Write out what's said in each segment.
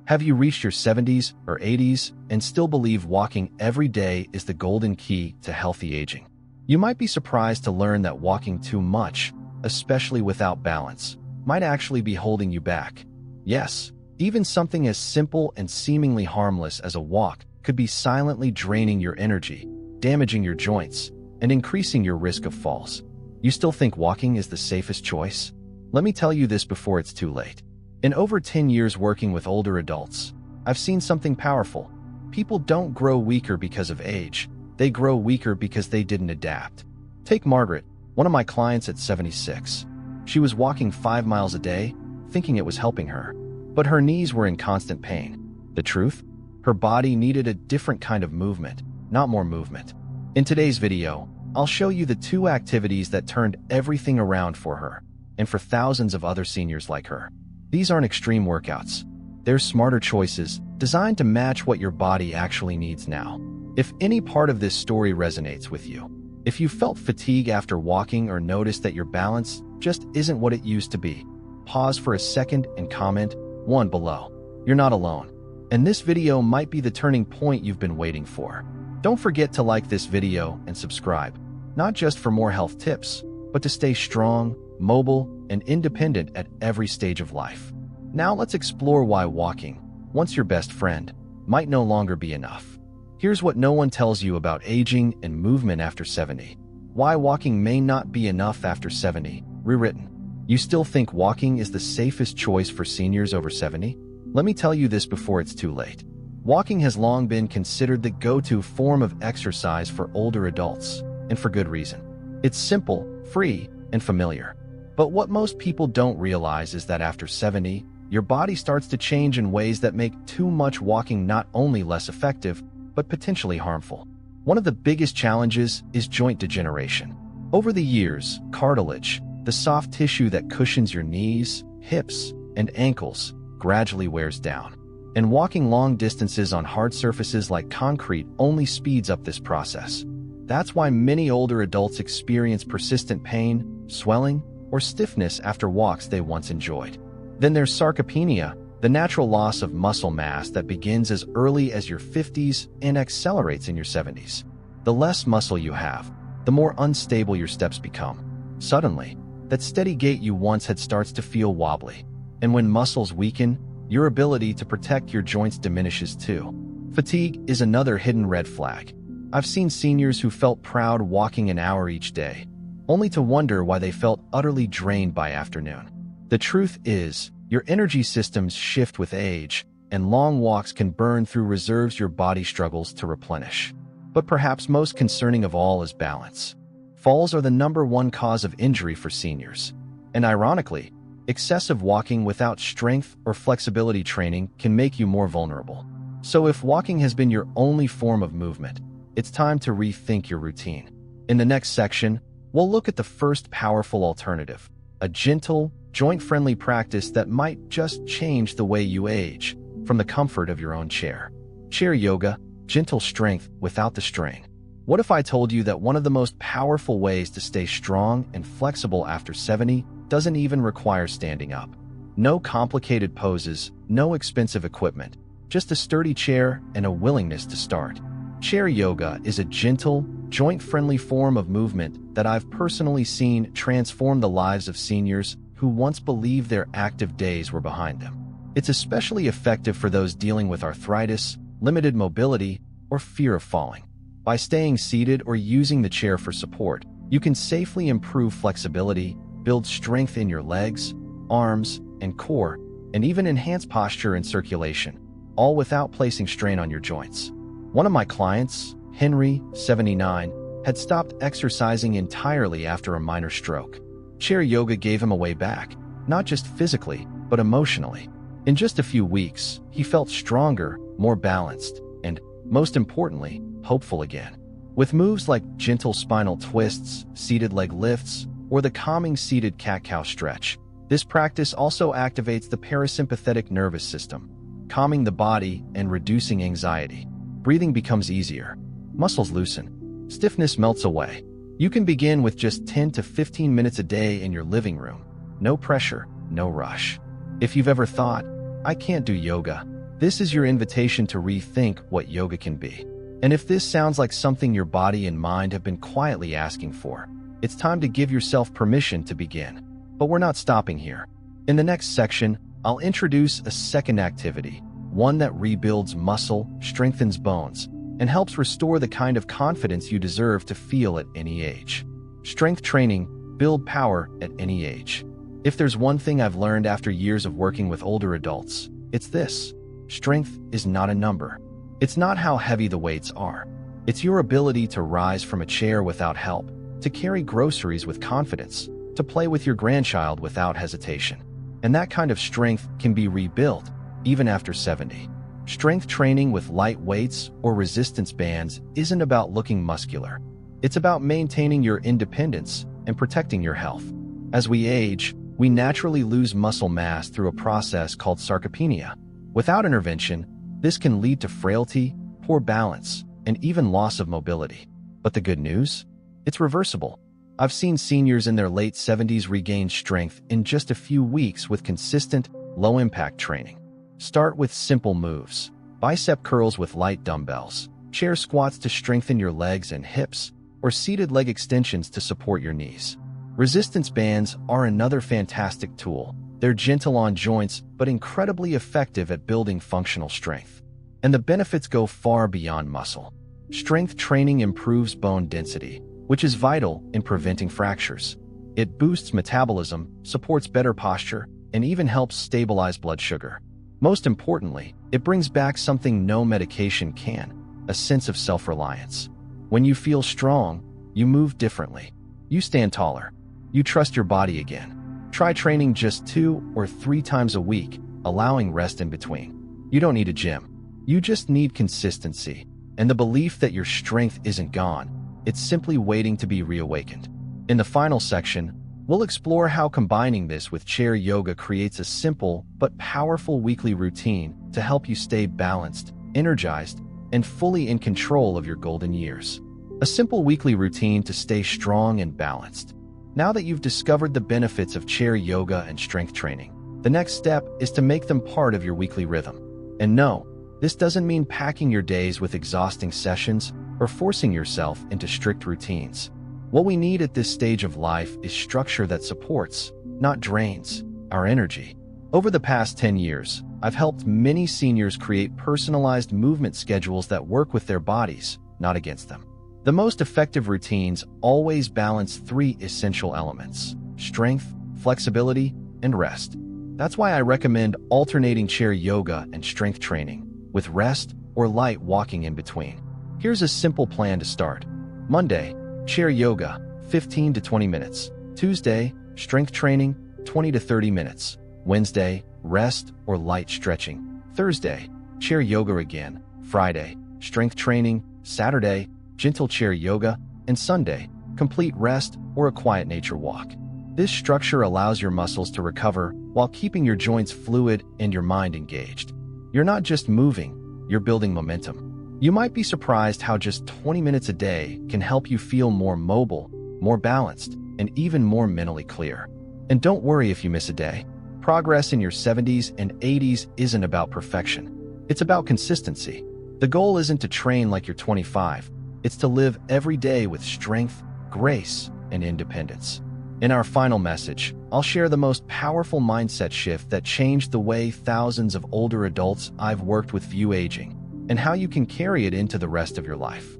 Have you reached your 70s or 80s and still believe walking every day is the golden key to healthy aging? You might be surprised to learn that walking too much, especially without balance, might actually be holding you back. Yes, even something as simple and seemingly harmless as a walk could be silently draining your energy, damaging your joints, and increasing your risk of falls. You still think walking is the safest choice? Let me tell you this before it's too late. In over 10 years working with older adults, I've seen something powerful. People don't grow weaker because of age. They grow weaker because they didn't adapt. Take Margaret, one of my clients at 76. She was walking 5 miles a day, thinking it was helping her. But her knees were in constant pain. The truth? Her body needed a different kind of movement, not more movement. In today's video, I'll show you the 2 activities that turned everything around for her, and for thousands of other seniors like her. These aren't extreme workouts. They're smarter choices designed to match what your body actually needs now. If any part of this story resonates with you, if you felt fatigue after walking or noticed that your balance just isn't what it used to be, pause for a second and comment 1 below. You're not alone. And this video might be the turning point you've been waiting for. Don't forget to like this video and subscribe, not just for more health tips, but to stay strong, mobile, and independent at every stage of life. Now let's explore why walking, once your best friend, might no longer be enough. Here's what no one tells you about aging and movement after 70. Why walking may not be enough after 70, rewritten. You still think walking is the safest choice for seniors over 70? Let me tell you this before it's too late. Walking has long been considered the go-to form of exercise for older adults, and for good reason. It's simple, free, and familiar. But what most people don't realize is that after 70, your body starts to change in ways that make too much walking not only less effective, but potentially harmful. One of the biggest challenges is joint degeneration. Over the years, cartilage, the soft tissue that cushions your knees, hips, and ankles, gradually wears down. And walking long distances on hard surfaces like concrete only speeds up this process. That's why many older adults experience persistent pain, swelling, or stiffness after walks they once enjoyed. Then there's sarcopenia, the natural loss of muscle mass that begins as early as your 50s and accelerates in your 70s. The less muscle you have, the more unstable your steps become. Suddenly, that steady gait you once had starts to feel wobbly. And when muscles weaken, your ability to protect your joints diminishes too. Fatigue is another hidden red flag. I've seen seniors who felt proud walking an hour each day, only to wonder why they felt utterly drained by afternoon. The truth is, your energy systems shift with age, and long walks can burn through reserves your body struggles to replenish. But perhaps most concerning of all is balance. Falls are the #1 cause of injury for seniors. And ironically, excessive walking without strength or flexibility training can make you more vulnerable. So if walking has been your only form of movement, it's time to rethink your routine. In the next section, we'll look at the first powerful alternative, a gentle, joint-friendly practice that might just change the way you age, from the comfort of your own chair. Chair yoga, gentle strength without the strain. What if I told you that one of the most powerful ways to stay strong and flexible after 70 doesn't even require standing up? No complicated poses, no expensive equipment, just a sturdy chair and a willingness to start. Chair yoga is a gentle, joint-friendly form of movement that I've personally seen transform the lives of seniors who once believed their active days were behind them. It's especially effective for those dealing with arthritis, limited mobility, or fear of falling. By staying seated or using the chair for support, you can safely improve flexibility, build strength in your legs, arms, and core, and even enhance posture and circulation, all without placing strain on your joints. One of my clients, Henry, 79, had stopped exercising entirely after a minor stroke. Chair yoga gave him a way back, not just physically, but emotionally. In just a few weeks, he felt stronger, more balanced, and, most importantly, hopeful again. With moves like gentle spinal twists, seated leg lifts, or the calming seated cat-cow stretch, this practice also activates the parasympathetic nervous system, calming the body and reducing anxiety. Breathing becomes easier. Muscles loosen. Stiffness melts away. You can begin with just 10 to 15 minutes a day in your living room. No pressure, no rush. If you've ever thought, I can't do yoga, This is your invitation to rethink what yoga can be. And if this sounds like something your body and mind have been quietly asking for, it's time to give yourself permission to begin. But we're not stopping here. In the next section, I'll introduce a second activity, one that rebuilds muscle, strengthens bones, and helps restore the kind of confidence you deserve to feel at any age. Strength training, build power at any age. If there's one thing I've learned after years of working with older adults, it's this: strength is not a number. It's not how heavy the weights are. It's your ability to rise from a chair without help, to carry groceries with confidence, to play with your grandchild without hesitation. And that kind of strength can be rebuilt, even after 70. Strength training with light weights or resistance bands isn't about looking muscular. It's about maintaining your independence and protecting your health. As we age, we naturally lose muscle mass through a process called sarcopenia. Without intervention, this can lead to frailty, poor balance, and even loss of mobility. But the good news? It's reversible. I've seen seniors in their late 70s regain strength in just a few weeks with consistent, low-impact training. Start with simple moves: bicep curls with light dumbbells, chair squats to strengthen your legs and hips, or seated leg extensions to support your knees. Resistance bands are another fantastic tool. They're gentle on joints, but incredibly effective at building functional strength. And the benefits go far beyond muscle. Strength training improves bone density, which is vital in preventing fractures. It boosts metabolism, supports better posture, and even helps stabilize blood sugar. Most importantly, it brings back something no medication can: a sense of self-reliance. When you feel strong, you move differently. You stand taller. You trust your body again. Try training just 2 or 3 times a week, allowing rest in between. You don't need a gym. You just need consistency and the belief that your strength isn't gone. It's simply waiting to be reawakened. In the final section, we'll explore how combining this with chair yoga creates a simple but powerful weekly routine to help you stay balanced, energized, and fully in control of your golden years. A simple weekly routine to stay strong and balanced. Now that you've discovered the benefits of chair yoga and strength training, the next step is to make them part of your weekly rhythm. And no, this doesn't mean packing your days with exhausting sessions or forcing yourself into strict routines. What we need at this stage of life is structure that supports, not drains, our energy. Over the past 10 years, I've helped many seniors create personalized movement schedules that work with their bodies, not against them. The most effective routines always balance 3 essential elements: strength, flexibility, and rest. That's why I recommend alternating chair yoga and strength training, with rest or light walking in between. Here's a simple plan to start. Monday, chair yoga, 15 to 20 minutes. Tuesday, strength training, 20 to 30 minutes. Wednesday, rest or light stretching. Thursday, chair yoga again. Friday, strength training. Saturday, gentle chair yoga. And Sunday, complete rest or a quiet nature walk. This structure allows your muscles to recover while keeping your joints fluid and your mind engaged. You're not just moving, you're building momentum. You might be surprised how just 20 minutes a day can help you feel more mobile, more balanced, and even more mentally clear. And don't worry if you miss a day. Progress in your 70s and 80s isn't about perfection. It's about consistency. The goal isn't to train like you're 25. It's to live every day with strength, grace, and independence. In our final message, I'll share the most powerful mindset shift that changed the way thousands of older adults I've worked with view aging, and how you can carry it into the rest of your life.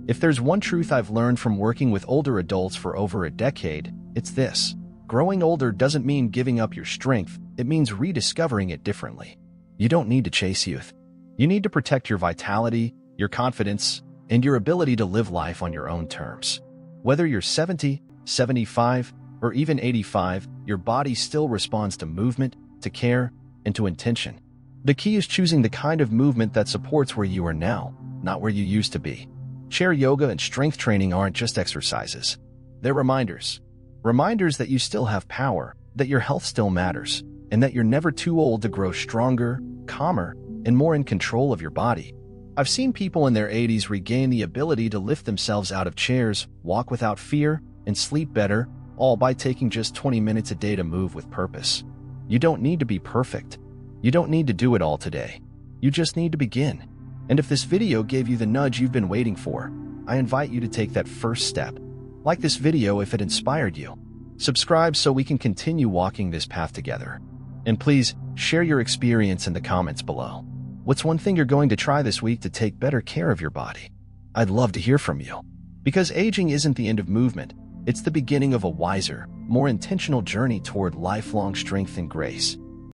If there's one truth I've learned from working with older adults for over a decade, it's this: growing older doesn't mean giving up your strength, it means rediscovering it differently. You don't need to chase youth. You need to protect your vitality, your confidence, and your ability to live life on your own terms. Whether you're 70, 75, or even 85, your body still responds to movement, to care, and to intention. The key is choosing the kind of movement that supports where you are now, not where you used to be. Chair yoga and strength training aren't just exercises. They're reminders. Reminders that you still have power, that your health still matters, and that you're never too old to grow stronger, calmer, and more in control of your body. I've seen people in their 80s regain the ability to lift themselves out of chairs, walk without fear, and sleep better, all by taking just 20 minutes a day to move with purpose. You don't need to be perfect. You don't need to do it all today. You just need to begin. And if this video gave you the nudge you've been waiting for, I invite you to take that first step. Like this video if it inspired you. Subscribe so we can continue walking this path together. And please, share your experience in the comments below. What's one thing you're going to try this week to take better care of your body? I'd love to hear from you. Because aging isn't the end of movement, it's the beginning of a wiser, more intentional journey toward lifelong strength and grace.